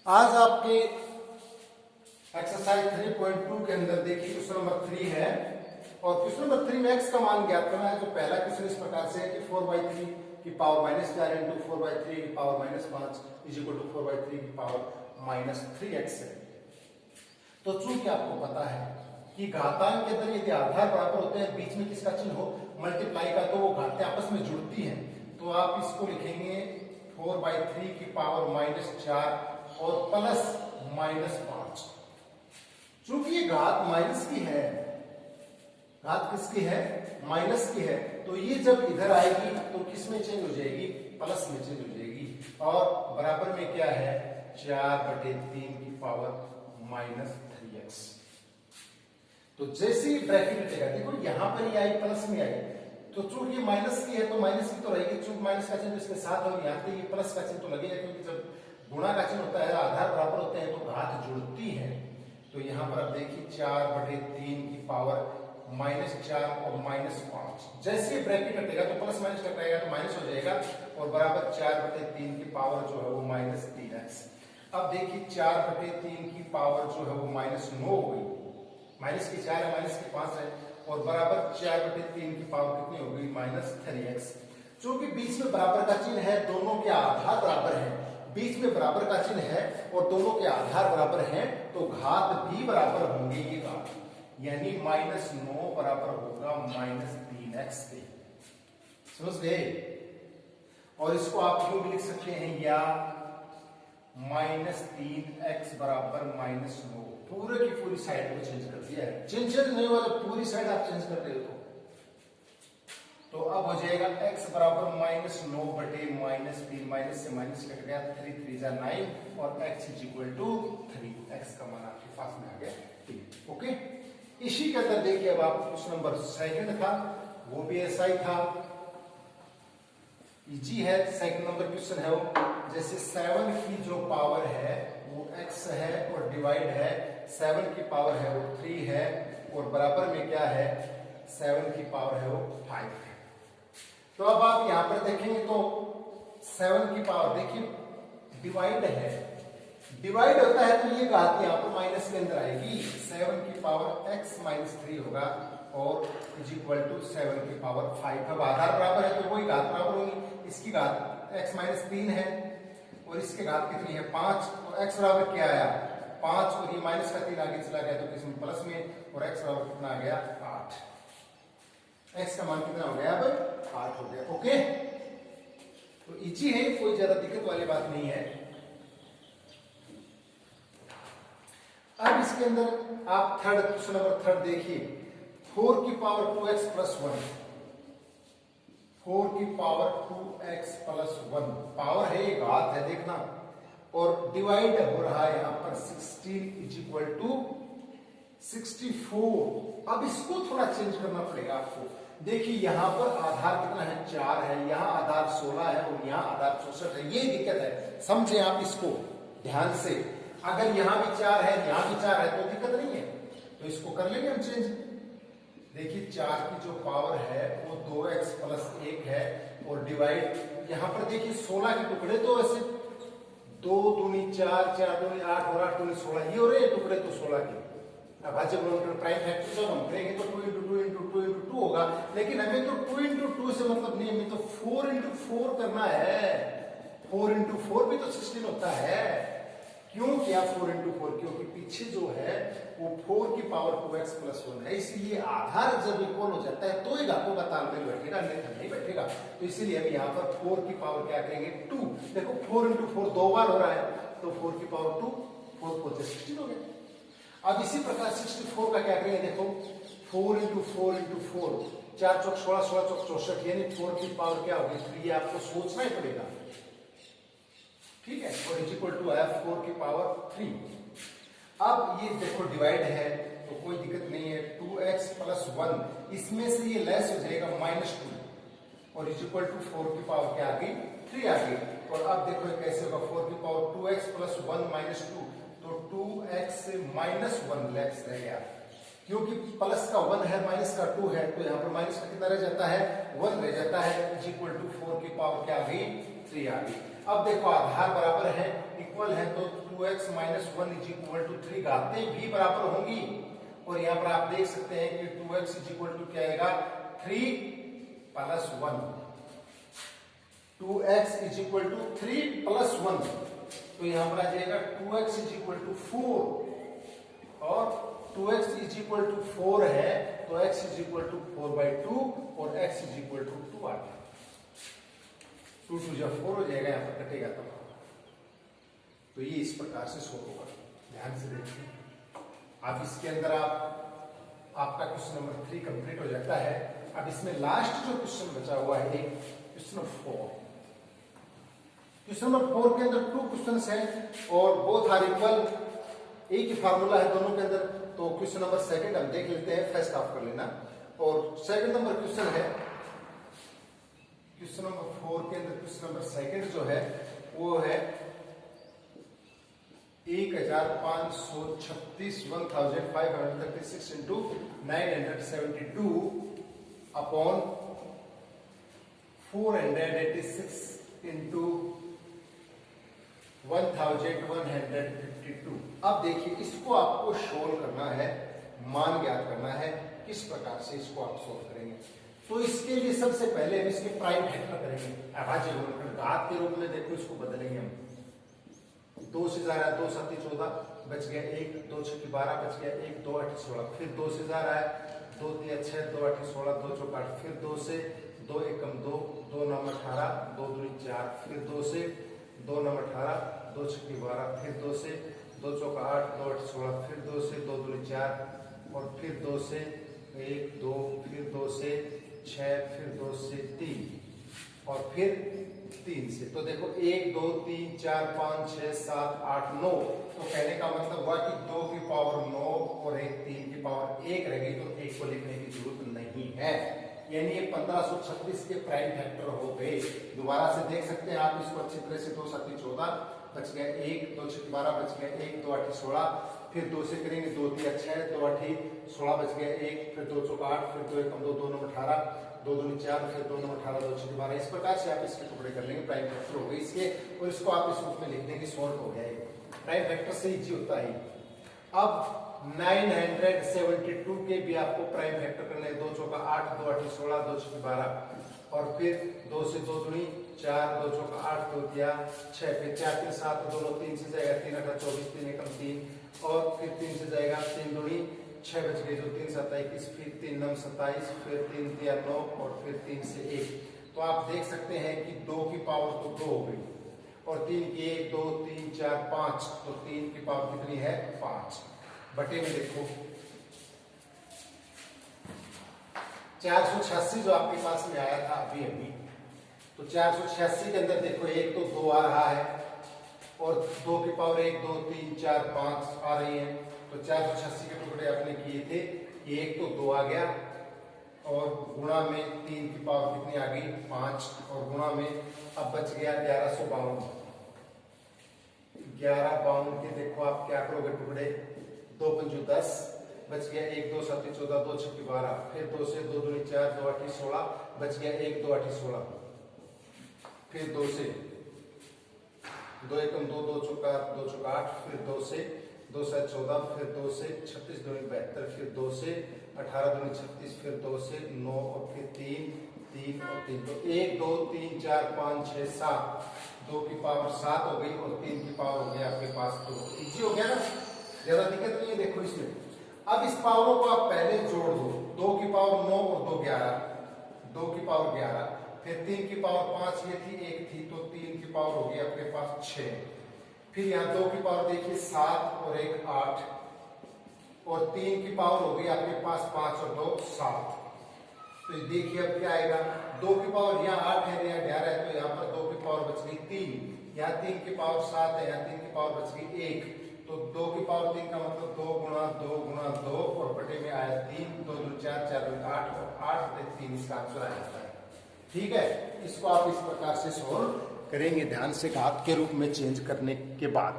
आज आपके एक्सरसाइज 3.2 के अंदर देखिए क्वेश्चन नंबर 3 है और क्वेश्चन नंबर 3 में x का मान ज्ञात करना है। जो पहला क्वेश्चन इस प्रकार से है कि 4/3 की पावर -4 इंटू 4/3 की पावर -5 इज इक्वल टू 4/3 की पावर -3x है। तो चूंकि आपको पता है कि घातांक के अंदर यदि आधार बराबर होते हैं, बीच में किसका चिन्ह हो मल्टीप्लाई का, तो वो घातें आपस में जुड़ती हैं। तो आप इसको लिखेंगे 4/3 की पावर -4 और प्लस -5। चूंकि ये घात माइनस की है, घात किसकी है? माइनस की है, तो ये जब इधर आएगी तो किस में चेंज हो जाएगी? प्लस में चेंज हो जाएगी। और बराबर में क्या है? 4/3 की पावर -3x। तो जैसे ही ब्रैकेट हटेगा, देखो यहां पर ये आई प्लस में आई, तो चूंकि माइनस की है तो माइनस की तो रहेगी, चूंकि माइनस का चिन्ह इसके साथ और यहाँ पे ये प्लस का चिन्ह तो लगेगा, क्योंकि जब गुणा का चिन्ह होता है, आधार बराबर होते हैं तो घात जुड़ती है। तो यहाँ पर आप देखिए 4/3 की पावर -4 और -5। जैसे ब्रैकेट हटेगा तो प्लस माइनस टकराएगा तो माइनस हो जाएगा और बराबर 4/3 की पावर जो है वो -3x। अब देखिए 4/3 की पावर जो है वो -9 हो गई, माइनस की 4 है, माइनस की 5 है और बराबर 4/3 की पावर कितनी हो गई? -3x। चूंकि बीच में बराबर का चिन्ह है, दोनों के आधार बराबर है, बीच में बराबर का चिन्ह है और दोनों के आधार बराबर हैं, तो घात भी बराबर होंगे। ये घात यानी -9 बराबर होगा -3x के। समझ गए? और इसको आप यूं भी लिख सकते हैं, या -3x बराबर -9। पूरे की पूरी साइड को चेंज कर दिया है। चेंज नहीं हुआ, जब पूरी साइड आप चेंज कर रहे हो तो अब हो जाएगा x बराबर -9/-3, माइनस से माइनस कट गया, 3 3 जा 9 और x is equal to 3। x का मान आपके पास में आ गया 3। ओके, इसी के अंदर देखिए अब आप क्वेश्चन नंबर 2 था, वो भी ऐसा ही था, इजी है। सेकंड नंबर क्वेश्चन है वो, जैसे 7 की जो पावर है वो x है और डिवाइड है 7 की पावर है वो 3 है और बराबर में क्या है? 7 की पावर है वो 5 है। तो अब आप यहां पर देखेंगे तो 7 की पावर देखिए डिवाइड है, डिवाइड होता है तो ये घात यहां पर माइनस के अंदर आएगी। 7 की पावर x -3 होगा और इज इक्वल टू 7 की पावर 5। अब आधार बराबर है तो वही घात बराबर होगी। इसकी घात x -3 है और इसके घात कितनी है? 5। तो x बराबर क्या आया? 5 और ये माइनस का 3 आगे चला गया तो किसमें? प्लस में, और x बराबर कितना आ गया? 8। x का मान कितना हो गया? अब 8 हो गया। ओके, तो इजी है, कोई ज्यादा दिक्कत वाली बात नहीं है। अब इसके अंदर आप थर्ड क्वेश्चन नंबर 3 देखिए, 4 की पावर 2x + 1, 4 की पावर 2x + 1 पावर है, ये घात है देखना, और डिवाइड हो रहा है यहां पर 16 इज इक्वल टू 64। अब इसको थोड़ा चेंज करना पड़ेगा आपको। देखिए यहां पर आधार कितना है? 4 है, यहां आधार 16 है और यहां आधार 64 है। ये दिक्कत है, समझे आप इसको ध्यान से। अगर यहां भी 4 है, यहां भी 4 है तो दिक्कत नहीं है, तो इसको कर लेंगे हम चेंज। देखिए 4 की जो पावर है वो 2x + 1 है और डिवाइड यहां पर देखिए 16 के टुकड़े तो ऐसे 2 दूनी 4, 4 दूनी 8 और 8 दूनी 16, ये हो रहे टुकड़े तो 16 के। अब जब प्राइम फैक्टर जब हम करेंगे तो 2 × 2 × 2 × 2 होगा, लेकिन हमें तो 2 × 2 से मतलब नहीं, हमें तो 4 × 4 करना है। 4 × 4 भी तो 16 होता है। क्यों किया 4 × 4? क्योंकि पीछे जो है वो 4 की पावर 2x + 1 है, इसलिए आधार जब इक्वल हो जाता है तो ही घातों का तालमेल बैठेगा, नहीं बैठेगा। तो इसीलिए हम यहाँ पर 4 की पावर क्या करेंगे? 2। देखो 4 × 4 2 बार हो रहा है, तो 4 की पावर 2, 4 4 से 16 हो गया। अब इसी प्रकार 64 का क्या करेंगे? देखो 4 × 4 × 4, 4 चौक 16, 16 चौक 64, यानी 4 की पावर क्या होगी? 3। ये आपको सोचना ही पड़ेगा, ठीक है। और इज इक्वल टू आया 4 की पावर 3। अब ये देखो डिवाइड है तो कोई दिक्कत नहीं है, 2x + 1, इसमें से ये लेस हो जाएगा -2 और इज इक्वल टू 4 की पावर क्या आ गई? 3 आ गई। और अब देखो ये कैसे होगा? 4 की पावर 2x + 1 -2, तो 2x से -1 लेस रह गया, क्योंकि प्लस का 1 है, माइनस का 2 है, तो यहाँ पर माइनस का कितना रह जाता है? 1 रह जाता है। इज इक्वल टू 4 की पावर क्या आ गई? 3 आ गई। अब देखो आधार बराबर है इक्वल है तो 2x minus 1 is equal to 3 घातें भी बराबर होंगी। और यहाँ पर आप देख सकते हैं कि 2x इज इक्वल टू क्या आएगा 3 plus 1। 2x is equal to 3 plus 1, तो यहाँ पर आ जाएगा 2x इज इक्वल टू 4 और 2x इज इक्वल टू 4 है तो x इज इक्वल टू 4/2 और x इज इक्वल टू 2 आ गया। 2 2 जब 4 हो जाएगा, यहाँ पर कटेगा तब। तो ये इस प्रकार से सोल्व होगा। ध्यान से देखिए। अब इसके अंदर आपका क्वेश्चन नंबर 3 कंप्लीट हो जाता है। अब इसमें लास्ट जो क्वेश्चन बचा हुआ है क्वेश्चन नंबर 4। क्वेश्चन नंबर 4 के अंदर 2 क्वेश्चंस हैं और बोथ आर इक्वल। एक ही फार्मूला है दोनों के अंदर। तो क्वेश्चन नंबर 2 हम देख लेते हैं, फर्स्ट ऑफ कर लेना। और सेकंड नंबर क्वेश्चन है क्वेश्चन नंबर 4 के अंदर क्वेश्चन नंबर 2 जो है वो है 1536 1536 इंटू 972 अपॉन 486 इंटू 1152। अब देखिए इसको आपको सोल्व करना है, मान ज्ञात करना है। किस प्रकार से इसको आप सोल्व करेंगे? तो इसके लिए सबसे पहले हम इसके प्राइम फैक्टर करेंगे, अभाज्य गुणनखंड घात के रूप में। देखो इसको बदलेंगे हम। 2 से जा रहा है 2 7 14 बच गया 1, 2 6 12 बच गया 1, 2 8 16। फिर 2 से जा रहा है 2 3 6 2 8 16 2 4 8। फिर 2 से 2 1 2 2 9 18 2 2 4। फिर 2 से 2 9 18 2 6 12। फिर 2 से 2 4 8 2 8 16। फिर 2 से 2 2 4 और फिर 2 से 1 2। फिर 2 से 6। फिर 2 से 3 और फिर 3 से। तो देखो 1 2 3 4 5 6 7 8 9। तो कहने का मतलब हुआ कि 2 की पावर 9 और 3 की पावर 1 रह गई, तो 1 को लिखने की जरूरत नहीं है। यानी ये 1536 के प्राइम फैक्टर हो गए। दोबारा से देख सकते हैं आप इसको अच्छी तरह से। 2 7 14 बच गया 1, 2 6 12 बच गया 1, 2 8 16। फिर 2 से करेंगे 2 3 6 2 8 16 बच गया 1। फिर 2 4 8। फिर 2 1 2 2 9 18 2 2 4। फिर 2 9 18 2 6 12। इस प्रकार से आप इसके टुकड़े कर लेंगे। प्राइम फैक्टर हो गए इसके, और इसको आप इस रूप में लिख देंगे, सॉल्व हो गया। प्राइम फैक्टर से इजी होता है। अब 972 के भी आपको प्राइम फैक्टर करना है। 2 चौका 8 2 8 16 2 6 12 और फिर 2 से 2 दूनी 4 2 चौका 8 2 3 6। फिर 4 3 7 दोनों 3 से जाएगा 3 8 24 3 1 3 और फिर 3 से जाएगा 3 दूनी 6 बच गए जो 3 7 21। फिर 3 9 27। फिर 3 3 9 और फिर 3 से 1। तो आप देख सकते हैं कि 2 की पावर तो 2 हो गई और 3 की 1 2 3 4 5। तो 3 की पावर कितनी है 5। बटे में देखो 486 जो आपके पास में आया था अभी अभी, तो 486 के अंदर देखो 1 तो 2 आ रहा है और 2 की पावर 1 2 3 4 5 आ रही है। तो 486 के टुकड़े आपने किए थे, 1 तो 2 आ गया और गुणा में 3 की पावर कितनी आ गई 5 और गुणा में अब बच गया 1152। 1152 के देखो आप क्या करोगे टुकड़े, 2 पंजू 10 बच गया 1 2 7 14 2 6 12। फिर 2 से 2 दूनी 4 2 8 16 बच गया 1 2 8 16। फिर 2 से 2 1 2 2 चौका 2 चौका 8। फिर 2 से 2 7 14। फिर 2 से 36 दूनी 72। फिर 2 से 18 दूनी 36। फिर 2 से 9 और फिर 3 3 और 3। तो 1 2 3 4 5 6 7। 2 की पावर 7 हो गई और 3 की पावर हो गई आपके पास। तो इजी हो गया ना, ज्यादा दिक्कत नहीं है। देखो इसमें अब इस पावरों को आप पहले जोड़ दो। 2 की पावर 9 और 2 11। 2 की पावर 11। फिर 3 की पावर 5 ये थी 1 थी, तो 3 की पावर हो गई आपके पास 6। फिर यहाँ 2 की पावर देखिए 7 और 1 8 और 3 की पावर हो गई आपके पास 5 और 2 7। तो देखिए अब क्या आएगा, 2 की पावर यहाँ 8 है यहाँ 11 है, तो यहाँ पर 2 की पावर बच गई 3। यहाँ 3 की पावर 7 है, यहाँ 3 की पावर बच गई 1। तो 2 की पावर 3 का मतलब 2 गुणा 2 गुणा 2 और बटे में आया 3। 2 2 4 4 2 8 और 8 बटे 3 इसका आंसर आ जाता है। ठीक है, इसको आप इस प्रकार से सोल्व करेंगे ध्यान से घात के रूप में चेंज करने के बाद।